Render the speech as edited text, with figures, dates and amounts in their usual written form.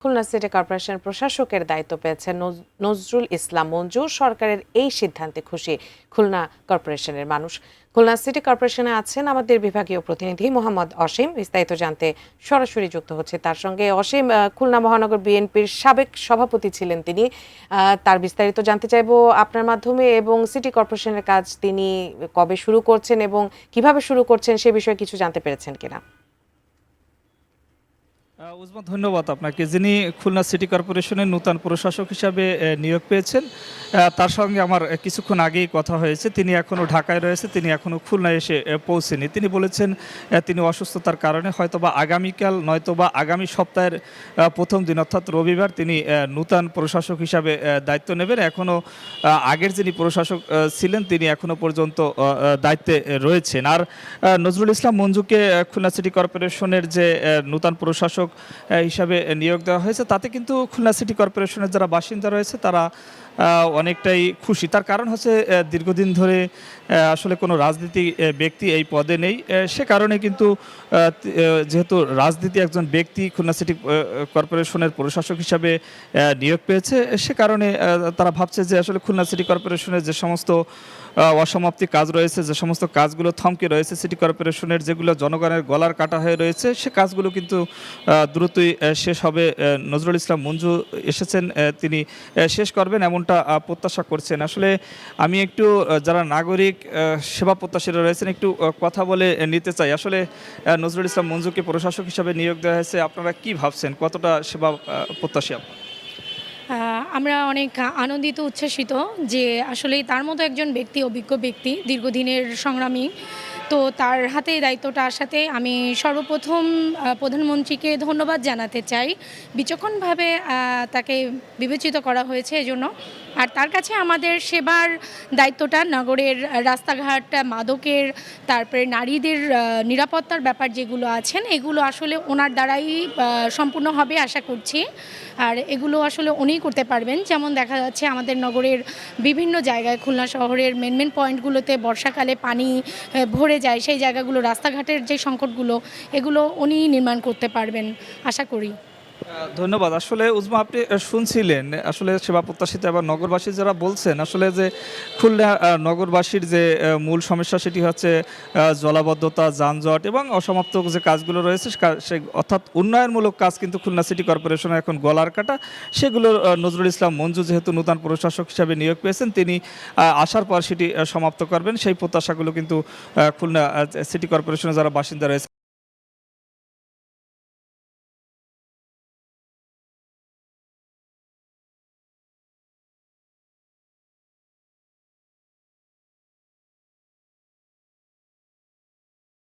Khulna city কর্পোরেশনের প্রশাসকের দায়িত্ব পেয়েছেন নজরুল ইসলাম মঞ্জু। সরকারের এই সিদ্ধান্তে খুশি খুলনা কর্পোরেশনের মানুষ। খুলনা সিটি কর্পোরেশনে আছেন আমাদের বিভাগীয় প্রতিনিধি মোহাম্মদ অসীম। বিস্তারিত জানতে সরাসরি যুক্ত হচ্ছে তার সঙ্গে। অসীম, খুলনা মহানগর বিএনপির সাবেক সভাপতি ছিলেন তিনি। তার বিস্তারিত জানতে চাইবো আপনার মাধ্যমে, এবং সিটি কর্পোরেশনের কাজ তিনি কবে শুরু করছেন এবং কিভাবে শুরু করছেন সে বিষয়ে কিছু জানতে পেরেছেন কিনা। উজমা, ধন্যবাদ আপনাকে। যিনি খুলনা সিটি কর্পোরেশনের নূতন প্রশাসক হিসাবে নিয়োগ পেয়েছেন, তার সঙ্গে আমার কিছুক্ষণ আগেই কথা হয়েছে। তিনি এখনও ঢাকায় রয়েছে, তিনি এখনও খুলনায় এসে পৌঁছেনি। তিনি বলেছেন তিনি অসুস্থতার কারণে হয়তোবা আগামীকাল নয়তোবা আগামী সপ্তাহের প্রথম দিন অর্থাৎ রবিবার তিনি নূতন প্রশাসক হিসাবে দায়িত্ব নেবেন। এখনও আগের যিনি প্রশাসক ছিলেন তিনি এখনও পর্যন্ত দায়িত্বে রয়েছেন। আর নজরুল ইসলাম মঞ্জুকে খুলনা সিটি কর্পোরেশনের যে নূতন প্রশাসক হিসাবে নিয়োগ দেওয়া হয়েছে, তাতে কিন্তু খুলনা সিটি কর্পোরেশনের যারা বাসিন্দা রয়েছে তারা অনেকটাই খুশি। তার কারণ হচ্ছে দীর্ঘদিন ধরে আসলে কোনো রাজনীতি ব্যক্তি এই পদে নেই। সে কারণে কিন্তু যেহেতু রাজনীতি একজন ব্যক্তি খুলনা সিটি কর্পোরেশনের প্রশাসক হিসাবে নিয়োগ পেয়েছে, সে কারণে তারা ভাবছে যে আসলে খুলনা সিটি কর্পোরেশনের যে সমস্ত অসমাপ্তি কাজ রয়েছে, যে সমস্ত কাজগুলো থমকে রয়েছে, সিটি কর্পোরেশনের যেগুলো জনগণের গলার কাটা হয়ে রয়েছে, সে কাজগুলো কিন্তু দ্রুতই শেষ হবে। নজরুল ইসলাম মঞ্জু এসেছেন, তিনি শেষ করবেন এমনটা প্রত্যাশা করছেন। আসলে আমি একটু যারা নাগরিক সেবা প্রত্যাশীরা রয়েছেন একটু কথা বলে নিতে চাই। আসলে নজরুল ইসলাম মঞ্জুকে প্রশাসক হিসাবে নিয়োগ দেওয়া হয়েছে, আপনারা কি ভাবছেন, কতটা সেবা প্রত্যাশী আপনারা? আমরা অনেক আনন্দিত উচ্ছ্বসিত যে আসলেই তার মতো একজন ব্যক্তি, অভিজ্ঞ ব্যক্তি, দীর্ঘদিনের সংগ্রামী, তো তার হাতে দায়িত্বটা আসাতে আমি সর্বপ্রথম প্রধানমন্ত্রীকে ধন্যবাদ জানাতে চাই। বিচক্ষণভাবে তাকে বিবেচিত করা হয়েছে এজন্য। আর তার কাছে আমাদের সেবার দায়িত্বটা, নগরের রাস্তাঘাট, মাদকের, তারপরে নারীদের নিরাপত্তার ব্যাপার যেগুলো আছেন, এগুলো আসলে ওনার দ্বারাই সম্পূর্ণ হবে আশা করছি। আর এগুলো আসলে উনিই করতে পারবেন। যেমন দেখা যাচ্ছে আমাদের নগরের বিভিন্ন জায়গায়, খুলনা শহরের মেন পয়েন্টগুলোতে বর্ষাকালে পানি ভরে যায়, সেই জায়গাগুলো, রাস্তাঘাটের যে সংকটগুলো, এগুলো উনি নির্মাণ করতে পারবেন আশা করি। ধন্যবাদ। আসলে উজমা, আপনি শুনছিলেন আসলে সেবা প্রত্যাশিত এবং নগরবাসী যারা বলছেন আসলে যে খুলনা নগরবাসীর যে মূল সমস্যা সেটি হচ্ছে জলাবদ্ধতা, যানজট এবং অসমাপ্ত যে কাজগুলো রয়েছে, সে অর্থাৎ উন্নয়নমূলক কাজ কিন্তু খুলনা সিটি কর্পোরেশনের এখন গলার কাটা। সেগুলো নজরুল ইসলাম মঞ্জু যেহেতু নূতন প্রশাসক হিসাবে নিয়োগ পেয়েছেন, তিনি আসার পর সেটি সমাপ্ত করবেন। সেই প্রত্যাশাগুলো কিন্তু খুলনা সিটি কর্পোরেশনের যারা বাসিন্দা রয়েছে